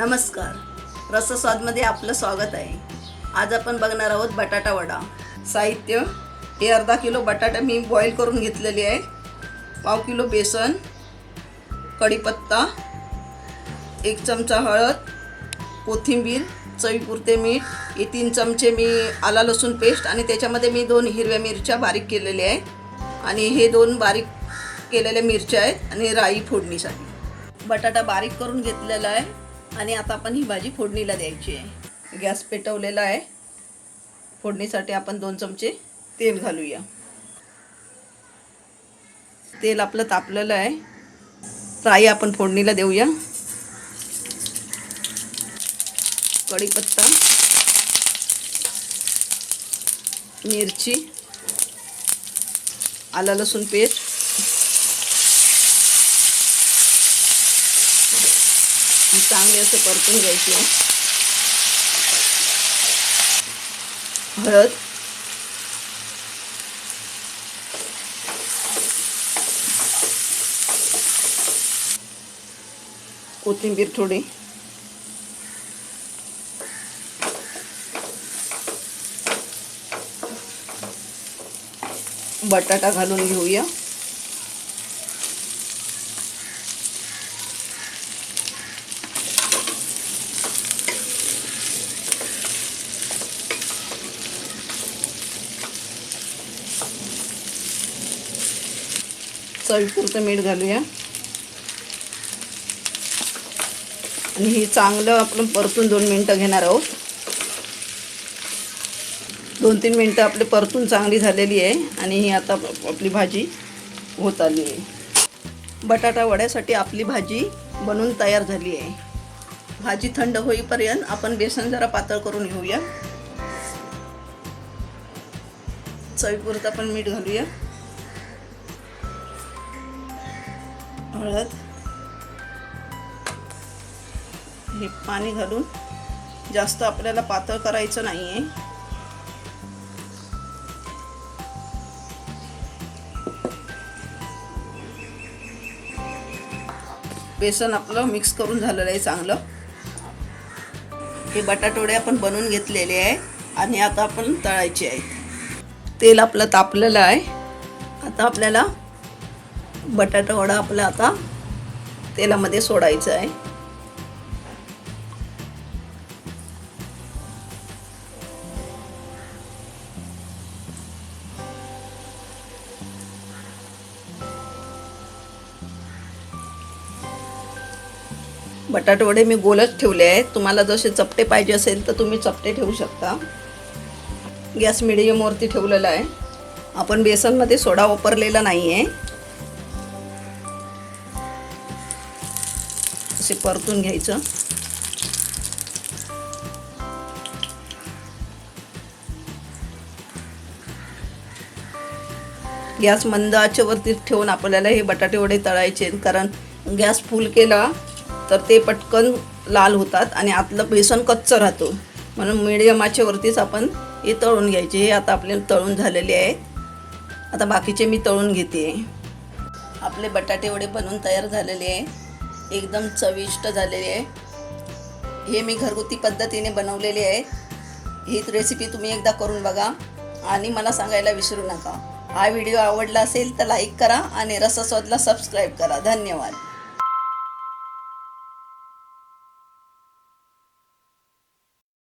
नमस्कार, रसास्वादमध्ये आपलं स्वागत आहे। आज आपण बघणार आहोत बटाटा वडा। साहित्य हे अर्धा किलो बटाटा मी बॉईल करून घेतलेले आहे, पाव किलो बेसन, कढीपत्ता, 1 चमचा हळद, कोथिंबीर, चवीपुरते मीठ, हे 3 चमचे मी आला लसूण पेस्ट आणि त्याच्यामध्ये मी 2 हिरव्या मिरच्या बारीक केलेल्या आहेत आणि हे 2 बारीक केलेल्या मिरच्या आहेत आणि राई फोडणीसाठी। बटाटा बारीक करून घेतलेला आहे आणि आता आपण ही भाजी फोडणीला द्यायची आहे। गॅस पेटवलेला आहे। फोडणीसाठी आपण 2 चमचे तेल घालूया। तेल आपलं तापलेलं आहे। राई आपण फोडणीला देऊया। कढीपत्ता, मिरची, आला लसूण पेस्ट, चांगले असे परतून घ्यायचे। हळद, कोथिंबीर थोडी, बटाटा घालून घेऊया। चवीपुरतं मीठ घालूया आणि हे चांगलं आपण परतून 2 मिनिटं घेणार आहोत। 2-3 मिनिटं आपले परतून चांगली झालेली आहे आणि ही आता आपली भाजी होत आली आहे। बटाटा वड्यासाठी आपली भाजी बनवून तयार झाली आहे। भाजी थंड होईपर्यंत आपण बेसन जरा पातळ करून घेऊया। चवीपुरतं आपण मीठ घालूया, हळद, हे पाणी घालून जास्त आपल्याला पातळ करायचं नाही आहे। बेसन आपलं मिक्स करून झालेलं आहे चांगलं। हे बटाटवडे आपण बनवून घेतलेले आहे आणि आता आपण तळायचे आहेत। तेल आपलं तापलेलं आहे। आता आपल्याला बटाटा वडा आपला आता तेलामध्ये सोडायचा आहे। बटाटे वडे मी गोलच ठेवले आहेत। तुम्हाला जसे चपटे पाहिजे असेल तर तुम्ही चपटे ठेवू शकता। गॅस मीडियम वरती ठेवलेला आहे। आपण बेसनमध्ये सोडा वापरलेला नाही आहे। असे परतून घ्यायचं। गॅस मंद आचेवरती ठेवून आपल्याला हे बटाटे वडे तळायचे, कारण गॅस फुल केला तर ते पटकन लाल होतात आणि आतलं बेसन कच्चं राहतो, म्हणून मीडियम आचेवरतीच आपण हे तळून घ्यायचे। हे आता आपले तळून झालेले आहेत। आता बाकीचे मी तळून घेते। आपले बटाटे वडे बनवून तयार झालेले आहे, एकदम चविष्ट झालेले आहे। हे मी घरगुती पद्धतीने बनवलेले आहे। ही रेसिपी तुम्ही एकदा करून बघा आणि मला सांगायला विसरू नका। हा व्हिडिओ आवडला असेल तर लाईक करा आणि रसास्वादला सबस्क्राईब करा। धन्यवाद।